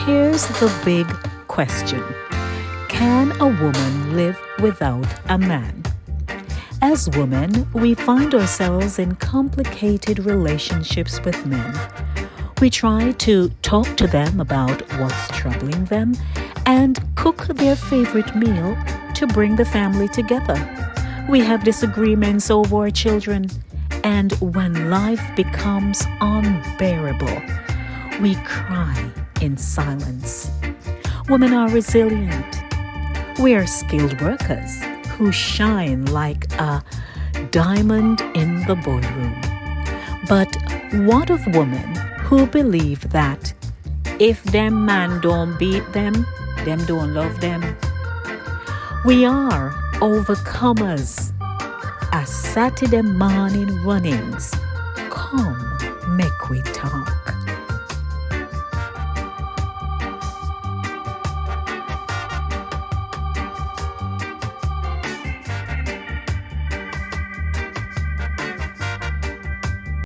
Here's the big question. Can a woman live without a man? As women, we find ourselves in complicated relationships with men. We try to talk to them about what's troubling them and cook their favorite meal to bring the family together. We have disagreements over our children, and when life becomes unbearable, we cry in silence. Women are resilient. We are skilled workers who shine like a diamond in the boardroom. But what of women who believe that if them man don't beat them don't love them? We are overcomers. A Satideh Mawnin Runnings. Come, make we talk.